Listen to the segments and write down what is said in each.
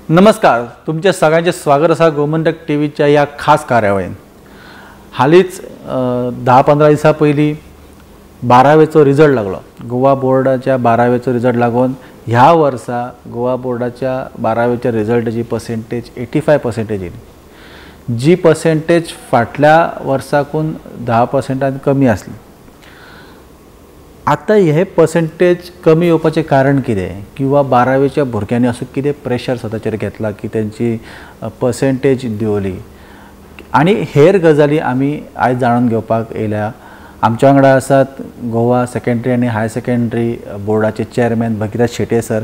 नमस्कार, तुमच्या सगळ्यांचे स्वागत असा गोमंतक टीव्हीच्या या खास कार्यावळीन। हालीच 10-15 दिसा पयलीं 12वेचो रिजल्ट लागलो। गोवा बोर्डाच्या 12वेचो रिजल्ट लागून ह्या वर्सा गोवा बोर्डाच्या 12वेच्या रिजल्टाची पर्सेंटेज 85% येयली, जी पर्सेंटेज फाटल्या वर्साकून 10% कमी आसली। आता हे पर्सेंटेज कमी येवपाचें कारण कितें, किंवा 12वेच्या भुरग्यांनी असो कितें प्रेशर स्वताचेर घेतला की त्यांची पर्सेंटेज देंवली, आनी हेर गजाली आमी आयज जाणून घेवपाक येयल्या। आमच्या वांगडा आसात गोवा सेकंडरी आनी हायर सेकंडरी बोर्डाचे chairman Bhagirath Shete sir.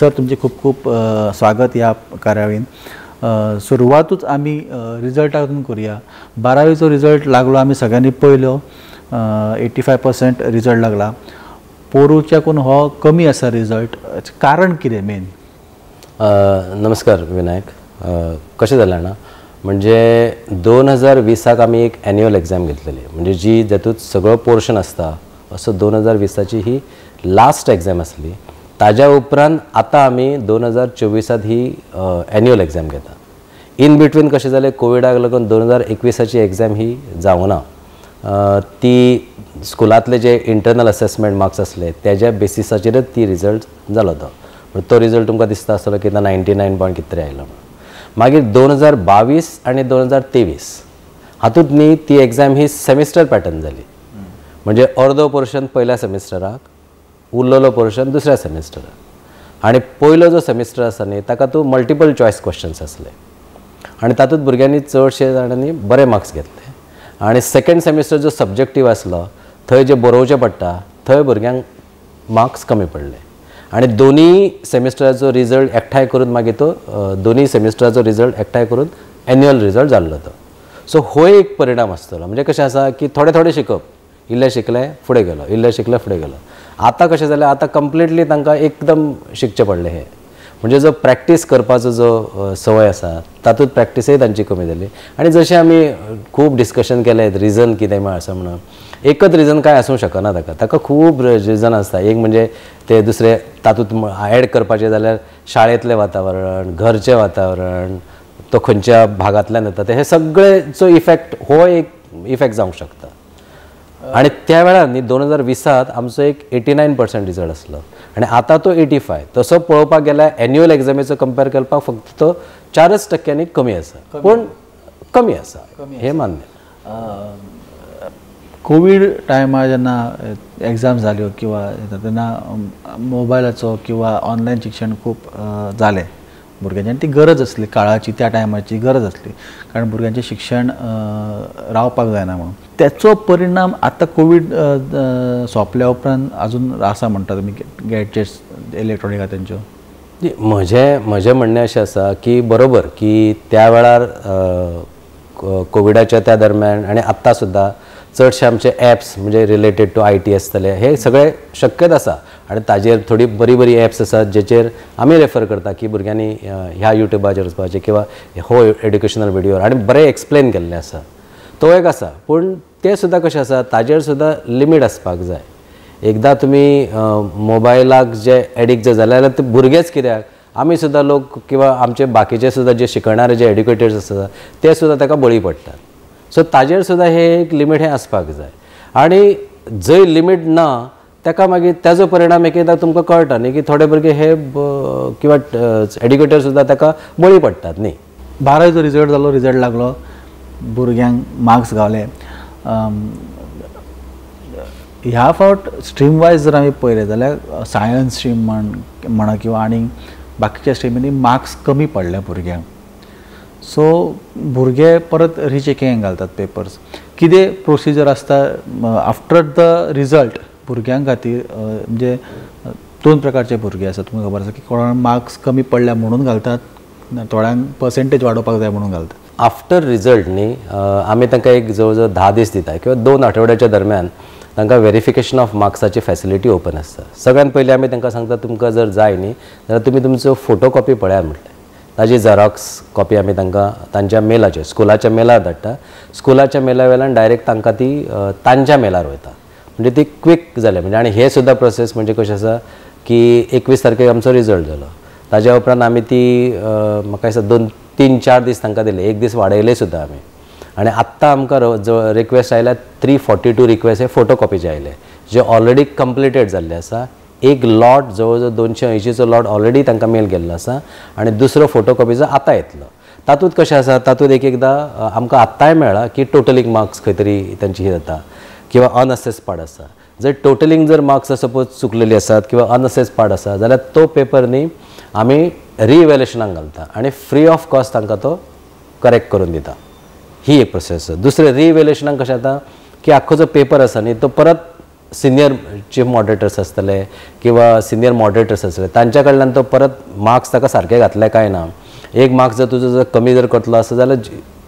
Sir, तुमचे खूब खूब स्वागत ह्या कार्यावळीन। सुरवातूच आमी रिजल्टातून करूया। 12वेचो रिजल्ट लागलो, आमी सगळ्यांनी पळयलो। 85% रिजल्ट लागला। पोरूच्याकून हो कमी आसा रिजल्ट, कारण कितें मेन? नमस्कार विनायक, कशें जालें ना, म्हणजे 2020 आमी एक एन्युअल एग्जाम घेतलेली, म्हणजे जी जातूंत सगळो पोर्शन आसता असो 2020ची ही लास्ट एग्जाम आसली। ताज्या उपरांत आतां आमी 2024 ही एन्युअल एग्जाम घेता। इन बिटवीन कशें जालें, कोविडाक लागून 2021ची एग्जाम ही जावना। ती स्कुलांतले जे इंटरनल असेसमेंट मार्क्स आसले त्याच्या बेसिसाचेरच ती रिजल्ट जालो तो रिजल्ट तुमकां दिसता आसतलो की 99 पॉयंट कितें आयलो म्हणून। मागीर 2022 आनी 2023 हातूंत न्ही ती एग्जाम ही सेमिस्टर पॅटर्न जाली, म्हणजे अर्दो पोर्शन पयल्या सेमिस्टराक, उरलेलो पोर्शन दुसऱ्या सेमिस्टराक। आनी पयलो जो सेमिस्टर आसा न्ही ताका तूं मल्टिपल चॉयस क्वेश्चन्स आसले, आनी तातूंत भुरग्यांनी चडशे जाणांनी बरे मार्क्स घेतले। आनी सेकंड सेमिस्टर जो सब्जेक्टीव आसलो थंय जे बरोवचें पडटा थंय भुरग्यांक मार्क्स कमी पडले। आनी दोनी सेमिस्टराचो रिजल्ट एकठांय करून मागीर तो दोनी सेमिस्टराचो रिजल्ट एकठांय करून एन्युअल रिजल्ट जाल्लो तो। सो हो एक परिणाम आसतलो, म्हणजे कशें आसा की थोडे थोडे शिकप, इल्लें शिकलें फुडें गेलो, इल्लें शिकलें फुडें गेलो। आतां कशें जालें, आतां कंप्लिटली तांकां एकदम शिकचें पडलें हे, म्हणजे जो प्रॅक्टीस करपाचो जो संवय आसा तातूंत प्रॅक्टीसय तांची कमी जाली। आनी जशें आमी खूब डिस्कशन केलें रिजन कितें म्हण आसा म्हणून, एकच रिजन काय आसूंक शकना ताका खूब रिजन आसता। एक म्हणजे ते दुसरे तातूंत ॲड करपाचें जाल्यार शाळेंतलें वातावरण, घरचें वातावरण, तो खंयच्या भागांतल्यान येता ते, हे सगळेचो इफेक्ट हो एक इफेक्ट जावंक शकता। आनी त्या वेळार न्ही 2020 आमचो एक 89% रिजल्ट आसलो, आनी आतां तो 85। तसो पळोवपाक गेल्यार एन्युअल एग्जामीचो कंपेर करपाक फक्त तो 4% कमी आसा, पूण कमी आसा हे मान्य। कोविड टायमार जेन्ना एग्जाम जाल्यो किंवा तेन्ना मोबायलाचो किंवा ऑनलायन शिक्षण खूब जालें भुरग्यांची, आनी ती गरज आसली काळाची, त्या टायमाची गरज आसली, कारण भुरग्यांचें शिक्षण रावपाक जायना म्हणून। त्याचो परिणाम आतां कोविड सोंपल्या उपरांत अजून आसा म्हणटा तुमी, गॅजेट्स इलेक्ट्रॉनीक तेंच्यो? म्हजें म्हणणें अशें आसा की बरोबर की त्या वेळार कोविडाच्या त्या दरम्यान आनी आत्तां सुद्दां चडशे आमचे ॲप्स म्हणजे रिलेटेड टू IT आसतले, हे सगळे शक्यच आसा। आनी ताजेर थोडी बरी बरी ॲप्स आसात जेचेर आमी रेफर करता की भुरग्यांनी ह्या युट्यूबाचेर वचपाचें किंवा हो एड्युकेशनल व्हिडिओ, आनी बरें एक्सप्लेन केल्लें आसा, तो एक आसा। पूण तें सुद्दां कशें आसा, ताजेर सुद्दां लिमीट आसपाक जाय। एकदां तुमी मोबायलाक जे एडिक्ट जाय जाल्यार ते भुरगेच कित्याक, आमी सुद्दां लोक किंवा आमचे बाकीचे सुद्दां जे शिकणारे जे एड्युकेटर्स आसतात ते सुद्दां ताका बळी पडटात। सो ताजेर सुद्दां हे एक लिमीट हें आसपाक जाय। आनी जंय लिमीट ना ताका मागीर ताजो परिणाम एकदां तुमकां कळटा न्ही की थोडे भुरगे हे किंवा एड्युकेटर सुद्दां ताका बळी पडटात न्ही। 12वेचो रिजल्ट लागलो, भुरग्यांक मार्क्स गावले। ह्या फावट स्ट्रीम वायज जर आमी पळयलें जाल्यार सायन्स स्ट्रीम म्हणा किंवा आनी बाकीच्या स्ट्रिमींनी मार्क्स कमी पडले भुरग्यांक। सो भुरगे परत रिचेकिंग घालतात पेपर्स। कितें प्रोसिजर आसता आफ्टर द रिजल्ट भुरग्यां खातीर? म्हणजे दोन प्रकारचे भुरगे आसात, तुमकां खबर आसा की कोणाक मार्क्स कमी पडल्या म्हणून घालतात, थोड्यांक पर्सेंटेज वाडोवपाक जाय म्हणून घालतात। आफ्टर रिजल्ट न्ही आमी तांकां एक जवळ जवळ 10 दीस दिता किंवा 2 आठवड्याच्या दरम्यान तांकां व्हेरिफिकेशन ऑफ मार्क्साची फॅसिलिटी ओपन आसता। सगळ्यात पयलीं आमी तांकां सांगता तुमकां जर जाय न्ही जाल्यार तुमी तुमचो फोटो कॉपी पळयात म्हटलें, ताजी झेरॉक्स कॉपी आमी तांकां तांच्या मेलाचेर स्कुलाच्या मेलार धाडटा। स्कुलाच्या मेला वेल्यान डायरेक्ट तांकां ती तांच्या मेलार वयता, म्हणजे ती क्विक जालें। म्हणजे आनी हे सुद्दां प्रोसेस म्हणजे कशें आसा की 21 तारखेक आमचो रिजल्ट जालो, ताज्या उपरांत आमी ती म्हाका दिसता 2-3-4 दीस तांकां दिले, एक दीस वाडयले सुद्दां आमी. आनी आत्तां आमकां रिक्वेस्ट आयल्या 342 रिक्वेस्ट हे फोटोकॉपीचे आयले, जे ऑलरेडी कंप्लिटेड जाल्ले आसा. एक लॉट जवळ जवळ 280चो लॉट ऑलरेडी तांकां मेल गेल्लो आसा आनी दुसरो फोटोकॉपीचो आतां येतलो. तातूंत कशें आसा, तातूंत एकदां आमकां आत्तांय मेळ्ळा की टोटलिंग मार्क्स खंय तरी तांची ही जाता किंवा अनअसेस पार्ट आसा. जर टोटलिंग जर मार्क्स सपोज चुकलेली आसात किंवा अनअसेस पार्ट आसा जाल्यार तो पेपर न्ही आमी रिइवॅल्युएशनाक घालता आनी फ्री ऑफ कॉस्ट तांकां तो करेक्ट करून दिता. ही एक प्रोसेस. दुसरें रिइवॅल्युएशनाक कशें जाता की आख्खो जो पेपर आसा न्ही तो परत सिनियर चीफ मॉडरेटर्स आसतले किंवा सिनियर मॉडरेटर्स आसतले तांच्या कडल्यान तो परत मार्क्स ताका सारके घातले काय ना. एक मार्क्स जर तुजो जर कमी जर करतलो आसा जाल्यार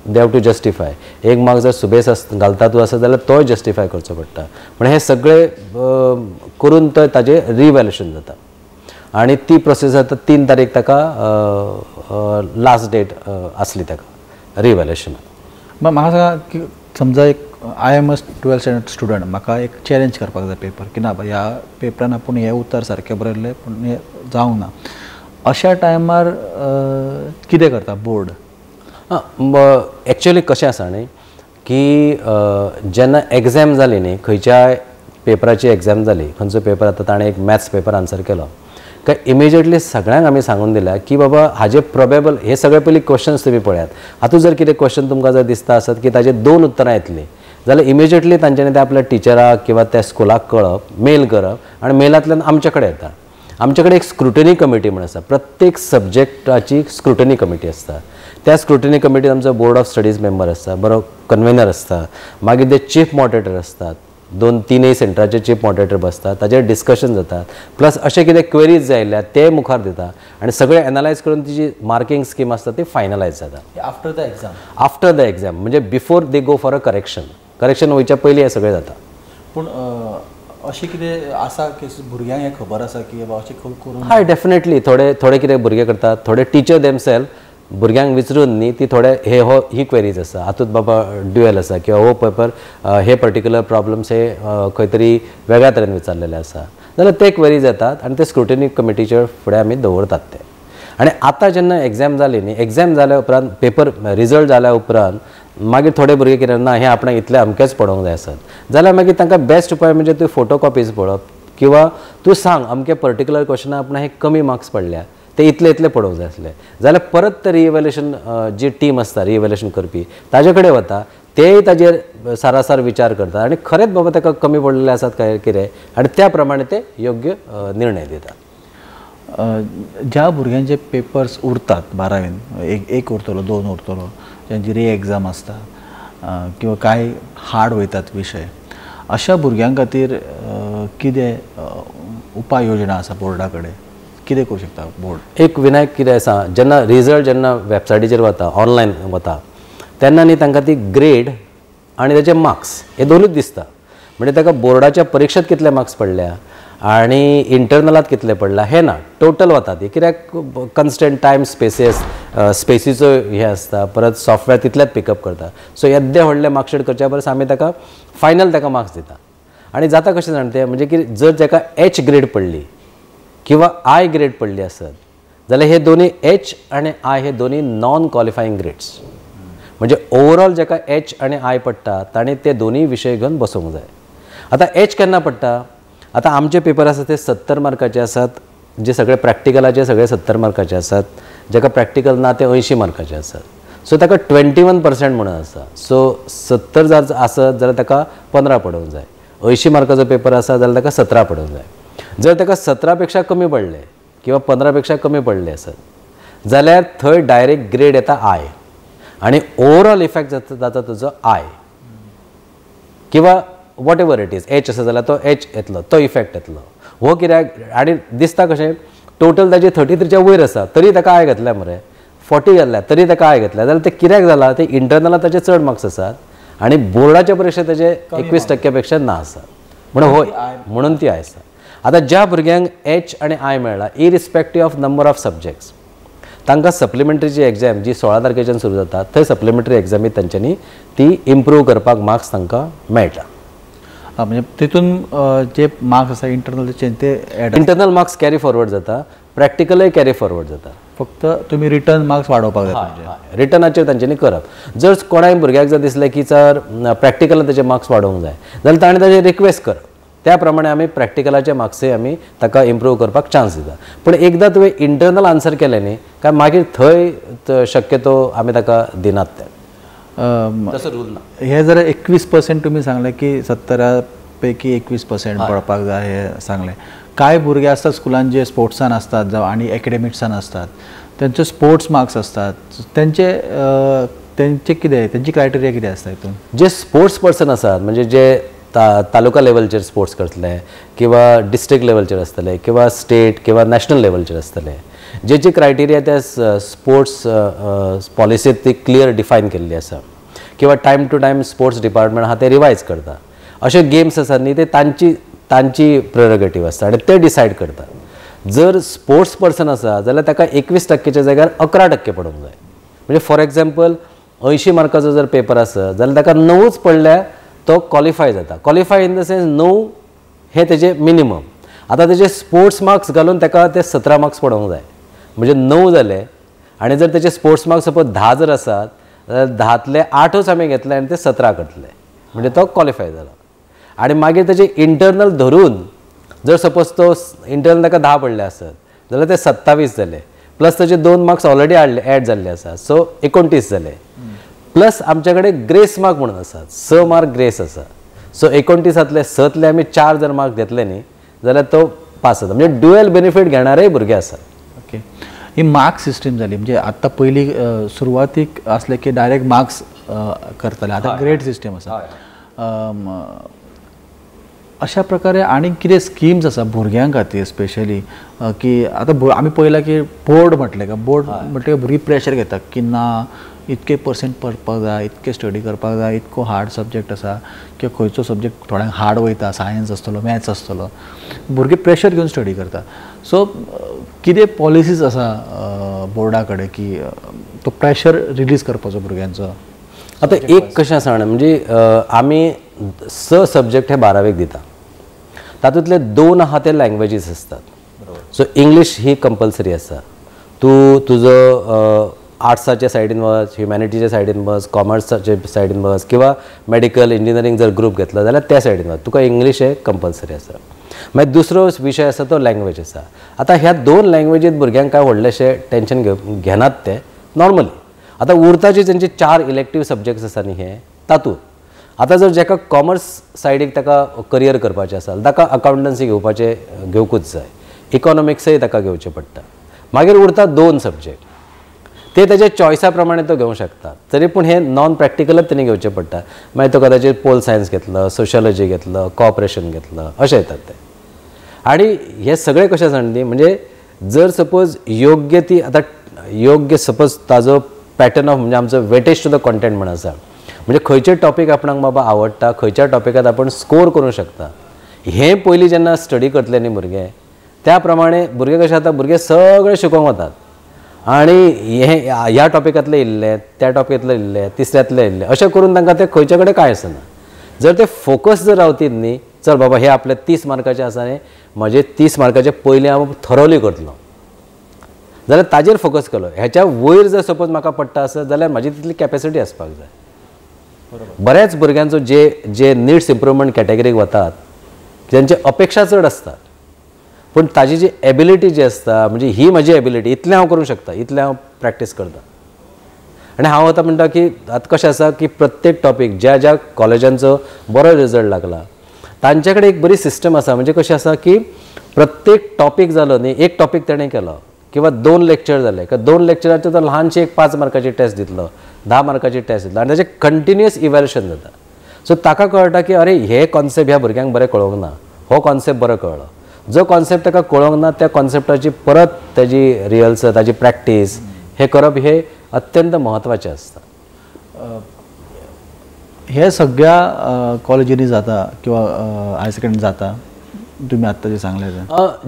दे हॅव टू जस्टिफाय. एक मार्क्स जर सुबेस घालता तूं आसा जाल्यार तोय जस्टिफाय करचो पडटा. पण हे सगळे करून तो ताजें रिइवॅल्युएशन जाता आनी ती प्रोसेस जाता 3 तारीख ताका लास्ट डेट आसली ताका रिइवॅल्युएशनाक. म्हाका सांगा की समजा एक I am 12th standard student, म्हाका एक चॅलेंज करपाक जाय पेपर की ना ह्या पेपरान आपूण हे उत्तर सारकें बरयल्लें पूण हें जावंक ना. अशा टायमार कितें करता बोर्ड? एक्चुअली कशें आसा न्ही की जेन्ना एग्जाम जाली न्ही, खंयच्याय पेपराची एग्जाम जाली, खंयचो पेपर आतां ताणें एक मॅथ्स पेपर आन्सर केलो काय इमिजिएटली सगळ्यांक आमी सांगून दिल्या की बाबा हाजे प्रोबेबल हे सगळे पयलीं क्वेश्चन्स तुमी पळयात. हातूंत जर कितें क्वेश्चन तुमकां जर दिसता आसत की ताजे 2 उत्तरां येतलीं जाल्यार इमिजिएटली तांच्यांनी ते आपल्या टिचराक किंवा त्या स्कुलाक कळप, मेल करप आनी मेलांतल्यान आमचे कडेन येता. आमचे कडेन एक स्क्रुटनी कमिटी म्हण आसा. प्रत्येक सब्जेक्टाची स्क्रुटनी कमिटी आसता. त्या स्क्रुटनी कमिटीत आमचो बोर्ड ऑफ स्टडीज मेंबर आसता, बरो कन्व्हेनर आसता, मागीर ते चीफ मॉडरेटर आसतात, 2-3 सेंटराचे चीफ मॉडरेटर बसतात, ताजेर डिस्कशन जातात. प्लस अशें कितें क्वेरीज जाय आसल्यार ते मुखार दिता आनी सगळें एनालायज करून तिची मार्किंग स्कीम आसता ती फायनलायज जाता after the exam. After the exam म्हणजे before they go for a correction वयच्या पयलीं हें सगळें जाता. पूण अशें कितें आसा की भुरग्यांक हें खबर आसा की बाबा अशें करून? हय, डेफिनेटली थोडे कितें भुरगे करतात, थोडे टीचर देमसेल्फ भुरग्यांक विचारून न्ही ती थोडे ही क्वेरीज आसा, हातूंत बाबा ड्युएल आसा किंवा हो पेपर हे पर्टिक्युलर प्रॉब्लम्स हे खंय तरी वेगळ्या तरेन विचारलेले आसा जाल्यार ते क्वेरीज येतात आनी ते स्क्रुटनी कमिटीचे फुडें आमी दवरतात ते. आनी आतां जेन्ना एग्जाम जाली न्ही, एग्जाम जाल्या उपरांत पेपर रिजल्ट जाल्या उपरांत मागीर थोडे भुरगे कितें ना हें आपणाक इतलें अमकेच पडोवंक जाय आसत जाल्यार मागीर तांकां बेस्ट उपाय म्हणजे तूं फोटो कॉपीज पळोवप किंवा तूं सांग अमके पर्टिक्युलर क्वेश्चना आपणाक हे कमी मार्क्स पडल्या ते इतले पडोवंक जाय आसले जाल्यार परत ते रिइवॅल्युएशन जी टीम आसता रिइवॅल्युएशन करपी ताजे कडेन वता, तेय ताजेर सारासार विचार करतात आनी खरेंच बाबा ताका कमी पडलेले आसात काय कितें आनी त्या प्रमाणे ते योग्य निर्णय दितात. ज्या भुरग्यांचे पेपर्स उरतात 12वीन, एक उरतलो 2 उरतलो, ज्यांची री एग्जाम आसता किंवा कांय हार्ड वयतात विशय, अशा भुरग्यां खातीर कितें उपाय योजना आसा बोर्डा कडेन? कितें करूं शकता बोर्ड? एक विनायक कितें आसा, जेन्ना रिजल्ट जेन्ना वेबसायटीचेर वता, ऑनलायन वता तेन्ना न्ही तांकां ती ग्रेड आनी ताचे मार्क्स हे दोनूच दिसता. म्हणजे ताका बोर्डाच्या परीक्षेत कितले मार्क्स पडल्या आनी इंटरनलात कितले पडला हे ना, टोटल वता ती. कित्याक कन्स्टंट टायम स्पेसीचो हे आसता, परत सॉफ्टवेअर तितलेच पिकअप करता. सो येद्दे व्हडले मार्कशीट करच्या परस आमी ताका फायनल ताका मार्क्स दिता. आनी जाता कशें जाणा म्हणजे की जर ताका एच ग्रेड पडली किंवा आय ग्रेड पडली आसत जाल्यार हे दोन्ही एच आनी आय हे दोन्ही नॉन क्वॉलिफायींग ग्रेड्स. म्हणजे ओवरऑल जाका एच आनी आय पडटा ताणें ते दोन्ही विशय घेवन बसोवंक जाय. आतां एच केन्ना पडटा? आतां आमचे पेपर आसा ते 70 मार्काचे आसात, जे सगळे प्रॅक्टिकलाचे सगळे 70 मार्काचे आसात, जाका प्रॅक्टिकल ना ते 80 मार्काचे आसात. सो ताका 21% म्हणून आसा. सो 70 जर आसत जाल्यार ताका 15 पडोवंक जाय. 80 मार्काचो पेपर आसा जाल्यार ताका 17 पडोवंक जाय. जर ताका 17 पेक्षा कमी पडले किंवा 15 पेक्षा कमी पडले आसत जाल्यार थंय डायरेक्ट ग्रेड येता आय आनी ओवरऑल इफेक्ट जाता तुजो आय किंवा what ever it is. H आसा जाल्यार तो एच येतलो, तो इफेक्ट येतलो. हो कित्याक आनी दिसता कशें टोटल ताजे 33च्या वयर आसा तरी ताका आय घेतल्या मरे, 40 घातल्या तरी ताका आय घेतल्या जाल्यार ते कित्याक जाला? ते इंटरनलात ताजे चड मार्क्स आसात आनी बोर्डाच्या परीक्षेत ताजे 21% पेक्षा ना आसा म्हणून ती आय आसा. आतां ज्या भुरग्यांक एच आनी आय मेळ्ळा irrespective of number of subjects तांकां सप्लिमेंटरीची एग्जाम जी 16 तारखेच्यान सुरू जाता थंय सप्लिमेंटरी एग्जामीत तांच्यांनी ती इम्प्रूव करपाक मार्क्स तांकां मेळटा. म्हणजे तितून जे मार्क्स आसा इंटरनलचे ते इंटरनल मार्क्स कॅरी फॉरवर्ड जाता. प्रॅक्टिकलय कॅरी फॉरवर्ड जाता. फक्त तुम्ही रिटर्न मार्क्स वाडोवपाक जाय. रिटर्नाचेर तांच्यांनी करप. जर कोणाय भुरग्याक जर दिसलें की सर प्रॅक्टिकलान ताचे मार्क्स वाडोवंक जाय जाल्यार ताणें ताजेर रिक्वेस्ट करप. त्या प्रमाणे आमी प्रॅक्टिकलाचे मार्क्सय आमी ताका इम्प्रूव करपाक चान्स दिता. पण एकदां तुवें इंटरनल आन्सर केलें न्ही काय मागीर थंय शक्यतो आमी ताका दिनात ते. तसो रूल ना. हे जर 21% तुम्ही सांगले की 70 पैकी 21% पडपाक जाय हे सांगले. कांय भुरगे आसतात स्कुलान जे स्पोर्ट्सान असतात जावं आनी एकेडेमिक्सान असतात त्यांचे स्पोर्ट्स मार्क्स असतात त्यांचे कितें त्यांची क्रायटेरिया कितें आसता हितून. जे स्पोर्ट्स पर्सन आसात म्हणजे जे तालुका लेवलचेर स्पोर्ट्स करतले किंवा डिस्ट्रिक्ट लेवलचेर आसतले किंवा स्टेट किंवा नॅशनल लेवलचेर आसतले जेची क्रायटेरिया त्या स्पोर्ट्स पॉलिसीत ती क्लियर डिफायन केल्ली आसा किंवा time to time sports department आहा ते रिवायज करता. अशे गेम्स आसात न्ही ते तांची प्रेरोगेटीव आसता आनी ते डिसायड करता. जर स्पोर्ट्स पर्सन आसा जाल्यार ताका 21%च्या जाग्यार 11% पडूंक जाय. म्हणजे फॉर एग्जाम्पल 80 मार्काचो जर पेपर आसा जाल्यार ताका 9च पडल्यार तो क्वॉलिफाय जाता. क्वॉलिफाय इन द सेन्स 9 हे तेजे मिनिमम. आतां तेजे स्पोर्ट्स मार्क्स घालून ताका ते 17 मार्क्स पडोवंक जाय. म्हणजे 9 जाले आनी जर तेजे स्पोर्ट्स मार्क्स सपोज 10 जर आसात जाल्यार 10तले 8च आमी घेतले आनी ते 17 करतले म्हणजे तो क्वॉलिफाय जाला. आनी मागीर तेजे इंटरनल धरून जर सपोज तो इंटरनल ताका 10 पडले आसत जाल्यार ते 27 जाले प्लस ताचे 2 मार्क्स ऑलरेडी एड जाल्ले आसा सो 29 जाले. प्लस आमचे कडेन ग्रेस मार्क म्हणून आसात 6 मार्क ग्रेस आसा. सो 29तले 6तले आमी 4 जर मार्क घेतले न्ही जाल्यार तो पास जाता. म्हणजे ड्युअल बेनिफीट घेणारेय भुरगे आसात. ओके. ही मार्क्स सिस्टम जाली म्हणजे आतां पयलीं सुरवातीक आसले की डायरेक्ट मार्क्स करताले आतां ग्रेड सिस्टम आसा. अशा प्रकारे आनी कितें स्किम्स आसा भुरग्यां खातीर स्पेशली की आतां आमी पळयलां की बोर्ड म्हटलें काय बोर्ड म्हटलें भुरगीं प्रेशर घेतात की ना इतके पर्सेंट पडपाक जाय इतके स्टडी करपाक जाय इतको हार्ड सब्जेक्ट आसा किंवा खंयचो सब्जेक्ट थोड्यांक हार्ड वयता सायन्स आसतलो मॅथ्स आसतलो भुरगे प्रेशर घेवन स्टडी करता. सो कितें पॉलिसीज आसा बोर्डा कडेन की तो प्रेशर रिलीज करपाचो भुरग्यांचो. आतां एक कशें आसा म्हणजे आमी 6 सब्जेक्ट हे 12वीक दिता. तातूंतले 2 आहा ते लँग्वेजीस आसतात. सो इंग्लीश ही कंपल्सरी आसा. तूं तुजो आर्ट्साच्या सायडीन वच ह्युमॅनिटीच्या सायडीन वच कॉमर्साच्या सायडीन वच किंवा मेडिकल इंजिनियरींग जर ग्रूप घेतलो जाल्यार त्या सायडीन वच तुका इंग्लीश हे कंपल्सरी आसा. मागीर दुसरो विशय आसा तो लँग्वेज आसा. आतां ह्या 2 लँग्वेजीत भुरग्यांक काय व्हडलेशें टेन्शन घेनात ते नॉर्मली. आतां उरताचे तेंचे 4 इलेक्टीव सब्जेक्ट्स आसा न्ही हे तातूंत आतां जर जाका कॉमर्स सायडीक ताका करियर करपाचें आसा ताका अकावंटन्सी घेवकूच जाय. इकॉनॉमिक्सय ताका घेवचें पडटा. मागीर उरता 2 सब्जेक्ट ते तेजे चॉयसा प्रमाणे तो घेवंक शकता. तरी पूण हे नॉन प्रॅक्टिकलच तेणी घेवचें पडटा. मागीर तो कदाचित पोल सायन्स घेतलो सोशियोलॉजी घेतलो कॉपरेशन घेतलं अशें येतात ते. आनी हे सगळे कशें आसा न्ही म्हणजे जर सपोज योग्य ती आतां योग्य सपोज ताजो पॅटर्न ऑफ म्हणजे आमचो वेटेज टू द कॉन्टेंट म्हण आसा. म्हणजे खंयचे टॉपीक आपणाक बाबा आवडटा खंयच्या टॉपिकात आपण स्कोर करूंक शकता हे पयलीं जेन्ना स्टडी करतले न्ही भुरगे त्या प्रमाणे भुरगे कशें जाता भुरगे सगळे शिकोवंक वतात आनी हे ह्या टॉपिकांतले इल्ले त्या टॉपिकांतले इल्ले तिसऱ्यातले इल्ले अशें करून तांकां ते खंयचे कडेन कांय आसना. जर ते फोकस जर रावतीत न्ही चल बाबा हे आपले 30 मार्काचे आसा न्ही म्हजे 30 मार्काचे पयलीं हांव थरोली करतलो जाल्यार ताजेर फोकस केलो. ह्याच्या वयर जर सपोज म्हाका पडटा आसत जाल्यार म्हाजी तितली कॅपेसिटी आसपाक जाय. बऱ्याच भुरग्यांचो जे निड्स इम्प्रुवमेंट कॅटेगरीक वतात त्यांचे अपेक्षा चड आसतात पण ताजी जी एबिलिटी जी आसता म्हणजे ही म्हजी एबिलिटी इतलें हांव करूंक शकता इतलें हांव प्रॅक्टीस करता. आनी हांव आतां म्हणटा की आतां कशें आसा की प्रत्येक टॉपीक ज्या ज्या कॉलेजांचो बरो रिजल्ट लागला तांचे कडेन एक बरी सिस्टम आसा. म्हणजे कशें आसा की प्रत्येक टॉपीक जालो न्ही एक टॉपीक तेणें केलो किंवा 2 लेक्चर जाले किंवा 2 लेक्चराचेर तो ल्हानशी एक 5 मार्काची टेस्ट दितलो 10 मार्काची टेस्ट दितलो आनी ताचें कंटिन्युअस इवॅल्युएशन जाता. सो ताका कळटा की अरे हे कॉन्सेप्ट ह्या भुरग्यांक बरें कळोंक ना हो कॉन्सेप्ट बरो कळ्ळो. जो कॉन्सेप्ट ताका कळोंक ना त्या कॉन्सेप्टाची परत ताजी रिहर्सल ताजी प्रॅक्टीस हे करप हे अत्यंत म्हत्वाचें आसता. हे सगळ्या कॉलेजींनी जाता किंवा हायर सेकंडरी जाता तुम्ही आत्ता जे सांगले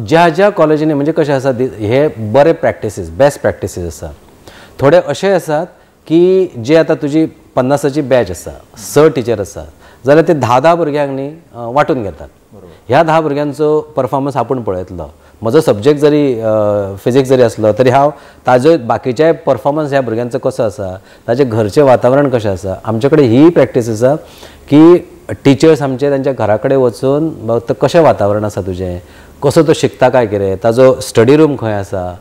ज्या ज्या कॉलेजींनी म्हणजे कशें आसा हे बरे प्रॅक्टिसीस बेस्ट प्रॅक्टिसीस आसा. थोडे अशे आसात की जे आतां तुजी 50ची बॅच आसा 6 टिचर आसा जाल्यार ते 10 भुरग्यांक न्ही वांटून घेतात. ह्या 10 भुरग्यांचो परफॉर्मन्स आपूण पळयतलो म्हजो सब्जेक्ट जरी फिजिक्स जरी असलो तरी हांव ताजो बाकीचे परफॉर्मन्स ह्या भुरग्यांचो कसो आसा, ताजें घरचें वातावरण कशें आसा. आमचे कडेन ही प्रॅक्टीस आसा की टिचर्स आमचे तांच्या घरा कडेन वचून कशें वातावरण आसा तुजें, कसो तो शिकता काय कितें, ताजो स्टडी रूम खंय आसा,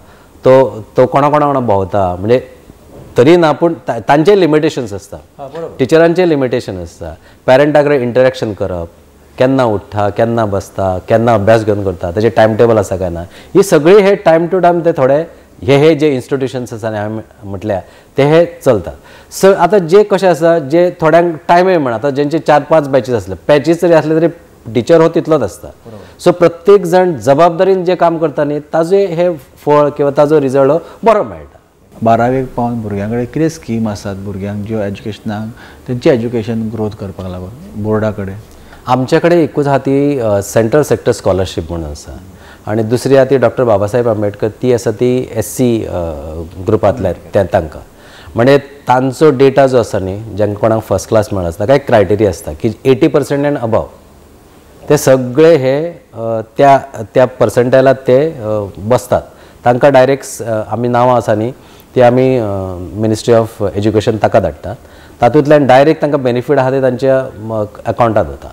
तो कोणा वांगडा भोंवता, म्हणजे तरी ना पूण तांचे लिमिटेशन्स आसता, टिचरांचे लिमिटेशन आसता. पेरंटा कडेन इंटरेक्शन करप, केन्ना उठता, केन्ना बसता, केन्ना अभ्यास घेवन करता, ताजें टायम टेबल आसा काय ना, ही सगळी हे टायम टू टायम ते थोडे हे जे इन्स्टिट्युशन्स आसा हांवें म्हटल्या ते हे चलता. सो आतां जे कशें आसा जे थोड्यांक टायमय म्हणा, आतां जेंचे 4-5 बॅचीस असले, पॅचीस जरी असले तरी टिचर हो तितलोच आसता. सो प्रत्येक जण जबाबदारीन जे काम करता न्ही ताजे हे फळ किंवा ताजो रिजल्ट हो बरो मेळटा. 12वेक पावन भुरग्यां कडेन कितें स्कीम आसात भुरग्यांक ज्यो एज्युकेशनाक तेंचें एज्युकेशन ग्रोथ करपाक लागून बोर्डा कडेन? आमचे कडेन एकूच आहा ती सेंट्रल सेक्टर स्कॉलरशीप म्हणून आसा, आनी दुसरी आहा ती डॉक्टर बाबासाहेब आंबेडकर, ती आसा ती SC ग्रुपांतल्या तांकां. म्हणजे तांचो डेटा जो आसा न्ही, जेंका कोणाक फर्स्ट क्लास मेळना ताका एक क्रायटेरिया आसता की 80% एंड अबव, ते सगळे हे त्या पर्संटायलात ते बसतात. तांकां डायरेक्ट आमी नांवां आसा न्ही ती आमी मिनिस्ट्री ऑफ एज्युकेशन ताका धाडटात. तातूंतल्यान डायरेक्ट तांकां बेनिफीट आहा ते तांच्या अकावंटांत वता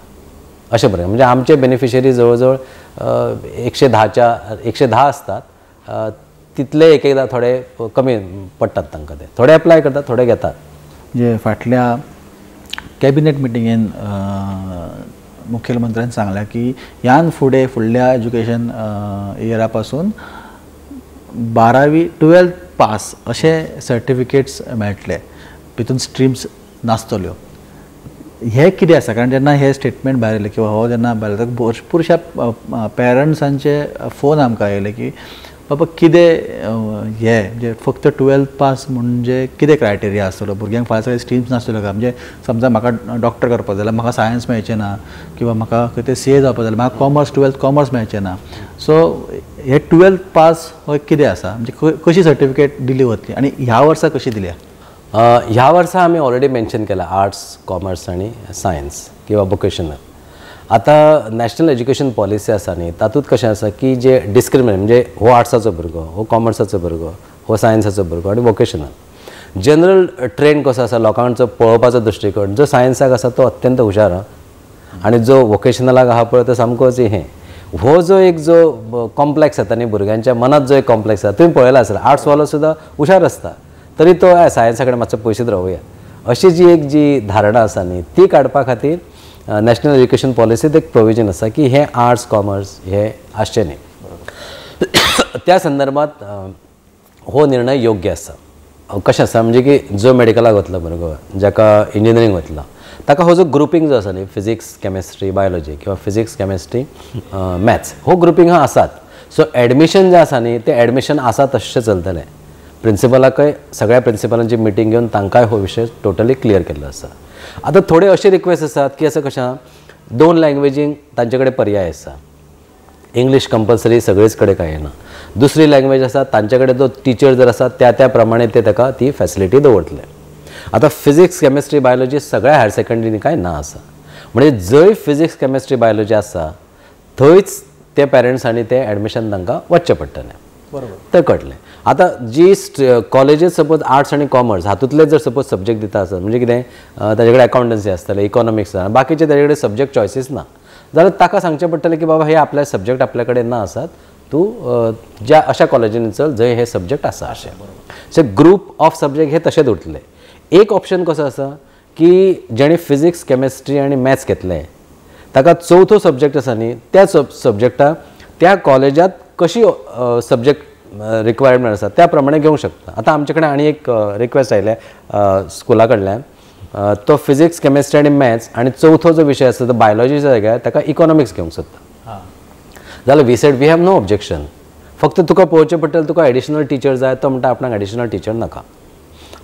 अशें बरें. म्हणजे आमचे बेनिफिशरी जवळ जवळ 110 असतात, तितले एकदा थोडे कमी पडटात तांकां, ते थोडे अप्लाय करतात, थोडे घेतात. जे फाटल्या कॅबिनेट मिटिंगेन मुख्यमंत्र्यान सांगलां की ह्यान फुडल्या एज्युकेशन इयरा पासून 12वी-12th पास अशे सर्टिफिकेट्स मेळटले, भितून स्ट्रिम्स नासतल्यो. हे कितें आसा? कारण जेन्ना हे स्टेटमेंट भायर येयलें किंवा हो जेन्ना भायर येता भरपूरशा पेरंट्सांचे फोन आमकां येयले की बाबा कितें हे म्हणजे फक्त 12th पास म्हणजे कितें क्रायटेरिया आसतलो, भुरग्यांक फाल्यां सगळे स्ट्रिम्स नासतल्यो का? म्हणजे समजा म्हाका डॉक्टर करपाक जाल्यार म्हाका सायन्स मेळचें ना, किंवा म्हाका खंय ते CA जावपाक जाल्यार म्हाका 12th कॉमर्स मेळचें ना. सो हे 12th पास हो कितें आसा, म्हणजे कशी सर्टिफिकेट दिली वतली आनी ह्या वर्सा कशी दिल्या? ह्या वर्सा आमी ऑलरेडी मेन्शन केला आर्ट्स, कॉमर्स आनी सायन्स किंवा वोकेशनल. आतां नॅशनल एज्युकेशन पॉलिसी आसा न्ही तातूंत कशें आसा की जे डिस्क्रिमिनेट म्हणजे हो आर्ट्साचो भुरगो, हो कॉमर्साचो भुरगो, हो सायन्साचो भुरगो आनी वोकेशनल जनरल ट्रेंड कसो आसा लोकांचो पळोवपाचो दृश्टीकोन, जो सायन्साक आसा तो अत्यंत हुशार आनी जो वोकेशनलाक आहा पळय तो सामकोच हें. हो जो कॉम्प्लेक्स येता न्ही भुरग्यांच्या मनात जो एक कॉम्प्लेक्स आसा तुवें पळयला आसता, आर्ट्सवालो सुद्दां हुशार आसता तरी तो सायन्सा कडेन मातसो पयशेच रावुया अशी जी धारणा आसा न्ही ती काडपा खातीर नॅशनल एज्युकेशन पॉलिसीत एक प्रोविजन आसा की हे आर्ट्स कॉमर्स हे आसचे न्ही. त्या संदर्भात हो निर्णय योग्य आसा. कशें आसा म्हणजे की जो मेडिकलाक वतलो भुरगो, जाका इंजिनियरींग वतलो, ताका हो जो ग्रुपींग जो आसा न्ही फिजिक्स केमिस्ट्री बायोलॉजी किंवा फिजिक्स केमिस्ट्री मॅथ्स हो ग्रुपींग हा आसात. सो एडमिशन जें आसा न्ही तें एडमिशन आसा तशें चलतलें. प्रिंसिपलाकय सगळ्या प्रिंसिपलांची मिटींग घेवन तांकांय हो विशय टोटली क्लियर केल्लो आसा. आतां थोडे अशे रिक्वेस्ट आसात की असं कशें 2 लँग्वेजींक तांचे कडेन पर्याय आसा. इंग्लीश कंपल्सरी सगळेच कडेन काय ना, दुसरी लँग्वेज आसा तांचे कडेन जो टीचर जर आसा त्या प्रमाणे ते ताका ती फॅसिलिटी दवरतले. आतां फिजिक्स केमिस्ट्री बायोलॉजी सगळ्या हायर सेकंडरीनी काय ना आसा. म्हणजे जंय फिजिक्स केमिस्ट्री बायोलॉजी आसा थंयच ते पेरंट्सांनी ते एडमिशन तांकां वचचें पडटलें. बरोबर तें कळटलें. आतां जी कॉलेजीस सपोज आर्ट्स आनी कॉमर्स हातूंतले जर सपोज सब्जेक्ट दिता आसत म्हणजे कितें ताजे कडेन अकाउंटन्सी आसतलें, इकॉनॉमिक्स आसा, बाकीचे ताजे कडेन सब्जेक्ट चॉयसीस ना जाल्यार ताका सांगचें पडटलें की बाबा हे आपले सब्जेक्ट आपल्या कडेन ना आसात, तूं ज्या अशा कॉलेजींनी चल जंय हे सब्जेक्ट आसा अशें. सो ग्रूप ऑफ सब्जेक्ट हे तशेंच उरतले. एक ऑप्शन कसो आसा की जेणे फिजिक्स केमिस्ट्री आनी मॅथ्स घेतले ताका चवथो सब्जेक्ट आसा न्ही त्या सब्जेक्टाक त्या कॉलेजात कशी सब्जेक्ट रिक्वायरमेंट आसा त्या प्रमाणे घेवंक शकता. आतां आमचे कडेन आनी एक रिक्वेस्ट आयल्या स्कुला कडल्यान, तो फिजिक्स केमिस्ट्री आनी मॅथ्स आनी चवथो जो विशय आसा तो बायोलॉजीच्या जाग्यार ताका इकॉनॉमिक्स घेवंक सोदता. जाल्यार we said we have no objection, फक्त तुका पळोवचें पडटलें तुका एडिशनल टीचर जाय. तो म्हणटा आपणाक एडिशनल टीचर नाका.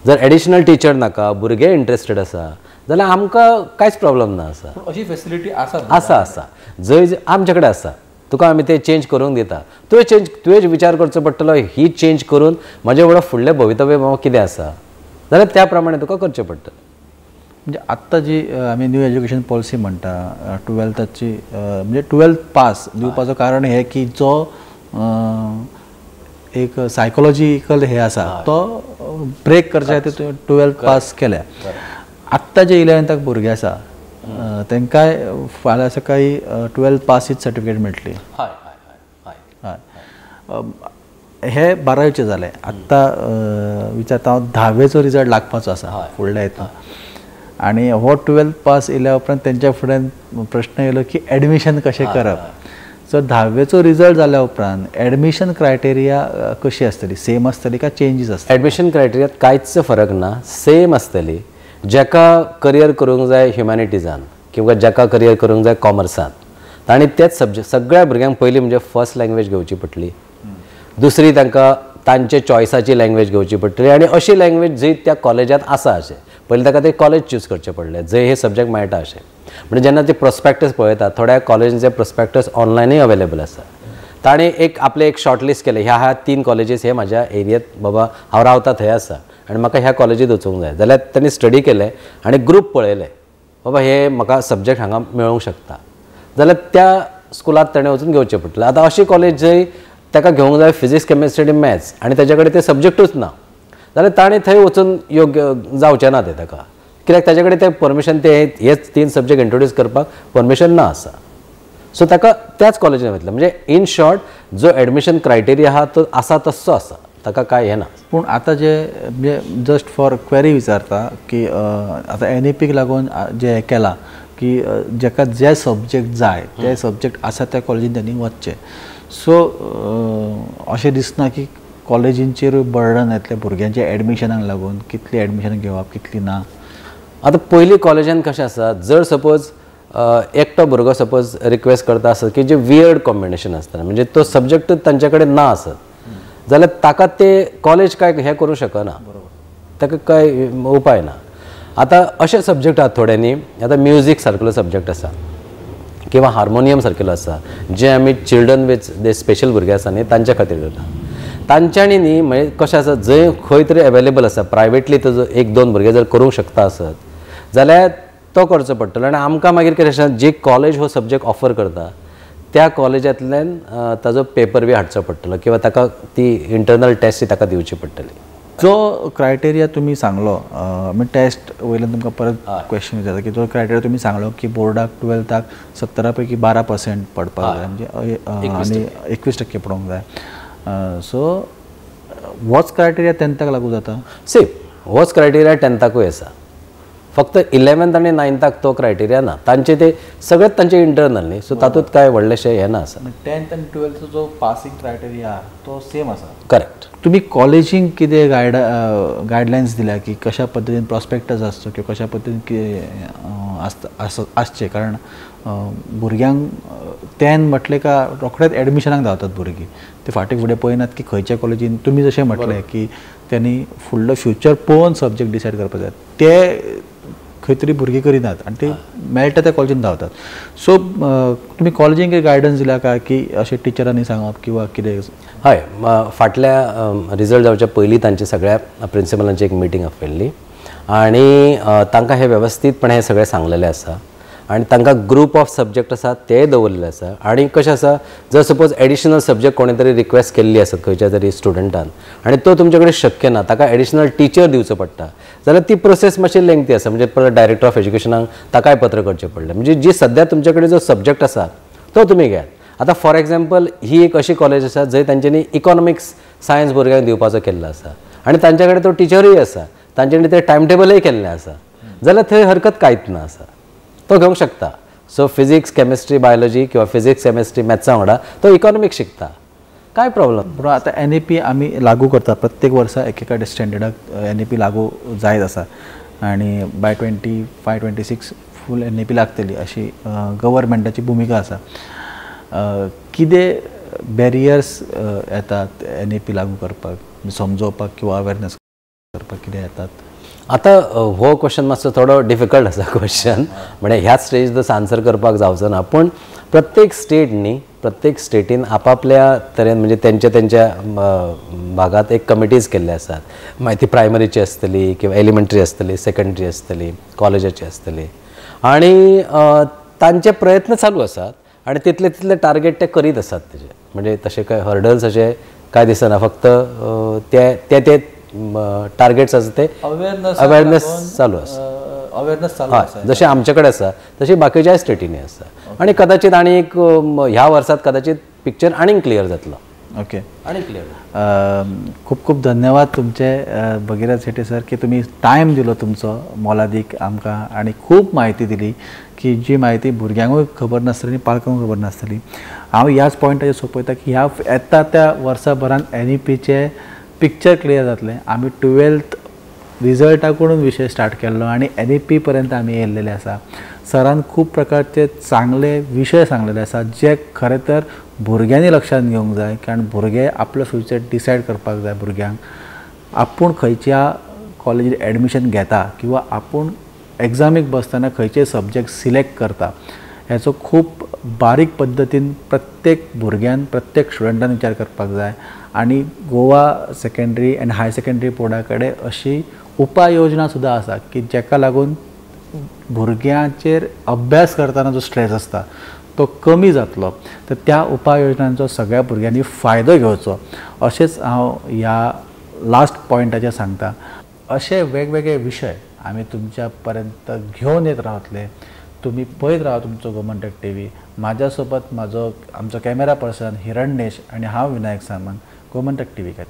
जर एडिशनल टीचर नाका, भुरगे इंट्रस्टेड आसा जाल्यार आमकां कांयच प्रॉब्लम ना आसा. अशी फॅसिलिटी आसा आसा जंय आमचे कडेन आसा. तुका आमी ते चेंज करूंक दिता. तुवें विचार करचो पडटलो ही चेंज करून म्हाजे वांगडा फुडलें भवितव्य बाबा कितें आसा जाल्यार त्या प्रमाणे तुका करचें पडटलें. म्हणजे आत्तां जी आमी न्यू एज्युकेशन पॉलिसी म्हणटा 12thची म्हणजे 12th पास दिवपाचो कारण हें की जो एक सायकोलॉजिकल हे आसा तो ब्रेक करचे खातीर 12th पास केल्या. आत्ता जे 11th भुरगे आसा तांकांय फाल्यां सकाळी 12th पासीच सर्टिफिकेट मेळटली. हे 12वेचे जालें. आत्ता विचारता हांव 10वेचो रिजल्ट लागपाचो आसा फुडल्या हितून. आनी हो 12th पास येयल्या उपरांत तेंच्या फुड्यान प्रश्न येयलो की एडमिशन कशें करप. सो 10वेचो रिजल्ट जाल्या उपरांत एडमिशन क्रायटेरिया कशी आसतली, सेम आसतली काय चेंजीस आसतली? एडमिशन क्रायटेरियांत कांयच फरक ना, सेम आसतली. जाका करियर करूंक जाय ह्युमॅनिटिजान किंवा जाका करियर करूंक जाय कॉमर्सांत, तांणी तेच सब्जेक्ट सगळ्या भुरग्यांक पयलीं म्हणजे फर्स्ट लँग्वेज घेवची पडटली, दुसरी तांकां तांचे चॉयसाची लँग्वेज घेवची पडटली आनी अशी लँग्वेज जंय त्या कॉलेजांत आसा अशें पयलीं ताका ते कॉलेज चूज करचें पडलें जंय हे सब्जेक्ट मेळटा अशें. म्हणजे जेन्ना ते प्रॉस्पॅक्टस पळयतात, थोड्या कॉलेजींचे प्रॉस्पॅक्टस ऑनलायनूय अवेलेबल आसा. ताणें आपले एक शॉर्टलिस्ट केलें, ह्या 3 कॉलेजीस हे म्हाज्या एरियेंत बाबा हांव रावता थंय आसा आनी म्हाका ह्या कॉलेजींत वचूंक जाय. जाल्यार तांणी स्टडी केलें आनी ग्रूप पळयले, बाबा हे म्हाका सब्जेक्ट हांगा मेळूंक शकता, जाल्यार त्या स्कुलांत ताणें वचून घेवचें पडटलें. आतां अशी कॉलेज जंय ताका घेवंक जाय फिजिक्स केमिस्ट्री आनी मॅथ्स आनी ताचे कडेन ते सब्जेक्टूच ना, जाल्यार ताणें थंय वचून योग्य जावचें ना तें ताका, कित्याक ताचे कडेन तें परमिशन हेच 3 सब्जेक्ट इंट्रोड्यूस करपाक परमिशन ना आसा. सो ताका त्याच कॉलेजीन वयतलें. म्हणजे इन शॉर्ट जो एडमिशन क्रायटेरिया आहा तो आसा तसो आसा, ताका कांय हें ना. पूण आतां जे म्हणजे जस्ट फॉर क्वेरी विचारता की आतां NEPक लागून जे हें केलां की जाका जे सब्जेक्ट जाय ते सब्जेक्ट आसा त्या कॉलेजीन त्यांनी वचचें. सो अशें दिसना की कॉलेजींचेर बर्डन येतलें भुरग्यांच्या एडमिशनाक लागून, कितली एडमिशन घेवप कितली ना. आतां पयलीं कॉलेजान कशें आसा, जर सपोज एकटो भुरगो सपोज रिक्वेस्ट करता आसत की जे वियर्ड कॉम्बिनेशन आसता, म्हणजे तो सब्जेक्टूच तांचे कडेन ना आसत, जाल्यार ताका ते कॉलेज काय हें करूं शकना, ताका कांय उपाय ना. आतां अशे सब्जेक्ट आहात थोड्यांनी, आतां म्युजीक सारकेलो सब्जेक्ट आसा किंवा हार्मोनियम सारकेलो आसा, जे आमी चिल्ड्रन विथ जे स्पेशल भुरगे आसा न्ही तांच्या खातीर करता. तांच्यांनी न्ही म्हणजे कशें आसा, जंय खंय तरी अवेलेबल आसा प्रायवेटली तो 1-2 भुरगे जर करूंक शकता आसत जाल्यार तो करचो पडटलो. आनी आमकां मागीर कितें आसा, जे कॉलेज हो सब्जेक्ट ऑफर करता त्या कॉलेजांतल्यान ताजो पेपर बी हाडचो पडटलो किंवा ताका ती इंटरनल टेस्ट ताका दिवची पडटली. जो क्रायटेरिया तुमी सांगलो, म्हणजे टेस्ट वयल्यान तुमकां परत क्वेश्चन विचारता की जो क्रायटेरिया तुमी सांगलो की बोर्डाक 12थाक 17 पैकी 12% पडपाक जाय, म्हणजे आनी 21% पडोवंक जाय. सो होच क्रायटेरिया 10थाक लागू जाता? सेम होच क्रायटेरिया 10थाकूय आसा, फक्त 11th आनी 9थाक तो क्रायटेरिया ना. तांचे ते सगळेच तांचे इंटरनल न्ही, सो तातूंत काय व्हडलेशें हें ना आसा. 10th आनी 12thचो जो पासींग क्रायटेरिया तो सेम आसा? करेक्ट. तुम्ही कॉलेजींक कितें गायडलायन्स दिल्या की कशा पद्दतीन प्रॉस्पेक्टस आसचो किंवा कशा पद्दतीन आसचें? कारण भुरग्यांक 10 म्हटलें का रोखडेंच एडमिशनाक धांवतात भुरगीं, ते फाटीं फुडें पळयनात की खंयच्या कॉलेजीन. तुमी जशें म्हटलें की त्यांनी फुडलो फ्युचर पळोवन सब्जेक्ट डिसायड करपाक जाय, ते खंय तरी भुरगीं करिनात आनी ते मेळटा त्या कॉलेजीन धांवतात. सो तुमी कॉलेजींक गायडन्स दिल्या काय की अशें टिचरांनी सांगप किंवा कितें? हय, फाटल्या रिजल्ट जावच्या पयलीं तांच्या सगळ्या प्रिंसिपलांची एक मिटींग आपयल्ली आनी तांकां हे वेवस्थीतपणे हे सगळें सांगलेलें आसा आनी तांकां ग्रूप ऑफ सब्जेक्ट आसा ते दवरलेले आसा. आनी कशें आसा, जर सपोज एडिशनल सब्जेक्ट कोणे तरी रिक्वेस्ट केल्ली आसत खंयच्या तरी स्टुडंटान आनी तो तुमचे कडेन शक्य ना, ताका एडिशनल टीचर दिवचो पडटा, जाल्यार ती प्रोसेस मातशी लेंथी आसा. म्हणजे परत डायरेक्टर ऑफ एज्युकेशनाक ताकाय पत्र करचें पडलें. म्हणजे जी सद्या तुमचे कडेन जो सब्जेक्ट आसा तो तुमी घेयात. आतां फॉर एग्जाम्पल ही एक अशी कॉलेज आसा जंय तांच्यांनी इकॉनॉमिक्स सायन्स भुरग्यांक दिवपाचो केल्लो आसा आनी तांचे कडेन तो टिचरूय आसा, तांच्यांनी ते टायम टेबलय केल्लें आसा, जाल्यार थंय हरकत कांयच ना आसा, तो घेवंक शकता. सो फिजिक्स केमिस्ट्री बायोलॉजी किंवा फिजिक्स केमिस्ट्री मॅथ्सा वांगडा तो इकॉनॉमिक्स शिकता, काय प्रॉब्लम. बरोबर. आतां NEP आमी लागू करता प्रत्येक वर्सा एकेका स्टँडर्डाक NEP लागू जायत आसा आनी बाय 25-26 फूल NEP लागतली अशी गव्हर्मेंटाची भुमिका आसा. कितें बॅरियर्स येतात NEP लागू करपाक, समजोवपाक किंवा अवेरनेस करपाक कितें येतात? आतां हो क्वेश्चन मातसो थोडो डिफिकल्ट आसा क्वेश्चन, म्हणजे ह्याच स्टेज तसो आन्सर करपाक जावचो ना. पूण प्रत्येक स्टेट न्ही, प्रत्येक स्टेटीन आपापल्या तरेन म्हणजे तेंच्या भागात एक कमिटीज केल्ले आसात. मागीर ती प्रायमरीची आसतली किंवा एलिमेंटरी आसतली, सेकंडरी आसतली, कॉलेजाची आसतली आनी तांचे प्रयत्न चालू आसात आनी तितले टार्गेट ते करीत आसात तेजे. म्हणजे तसे काय हर्डल्स असे काय दिसना, फक्त ते टार्गेट्स आसा ते अवेअरनेस चालू आसा. अवेअरनेस चालू हय, जशें आमचे कडेन आसा तशी बाकीच्याय स्टेटींनी आसा. आणि कदाचित आनी एक ह्या वर्सात कदाचित पिक्चर आनीक क्लियर जातलो. ओके, आनी क्लियर. खूप खूप धन्यवाद तुमचे भगीरथ शेट्टी सर की तुम्ही टायम दिलो तुमचो मोलादीक आमकां आणि खूप माहिती दिली की जी माहिती भुरग्यांकूय खबर नासतली आनी पालकांकूय खबर नासतली. हांव ह्याच पॉयंटाचेर सोंपयता की ह्या येता त्या वर्साभरान NEPचे पिक्चर क्लियर जातले. आमी 12th रिजल्टाकडून विशय स्टार्ट केल्लो आणि NEP पर्यंत आमी येयल्लेले आसा. सरान खूप प्रकारचे चांगले विशय सांगलेले आसा जे खरें तर भुरग्यांनी लक्षात घेवंक जाय, कारण भुरगे आपलो फ्युचर डिसायड करपाक जाय. भुरग्यांक आपूण खंयच्या कॉलेजीत एडमिशन घेता किंवा आपूण एग्जामीक बसतना खंयचे सब्जेक्ट सिलेक्ट करता हेचो खूप बारीक पद्दतीन प्रत्येक भुरग्यान प्रत्येक स्टुडंटान विचार करपाक जाय. आणि Goa secondary and high secondary बोर्डा कडेन अशी उपाय योजना सुद्दां आसा की जेका लागून भुरग्यांचेर अभ्यास करतना जो स्ट्रेस आसता तो कमी जातलो. तर त्या उपाय योजनांचो सगळ्या भुरग्यांनी फायदो घेवचो अशेंच हांव ह्या लास्ट पॉयंटाचेर सांगता. अशे वेगवेगळे विशय आमी तुमच्या पर्यंत घेवन येत रावतले. तुम्ही पळयत राहा तुमचो गोमंतक TV. माझ्या सोबत आमचो कॅमेरा पर्सन हिरण्येश आणि हांव विनायक सामंत, गोमंतक TV खातीर.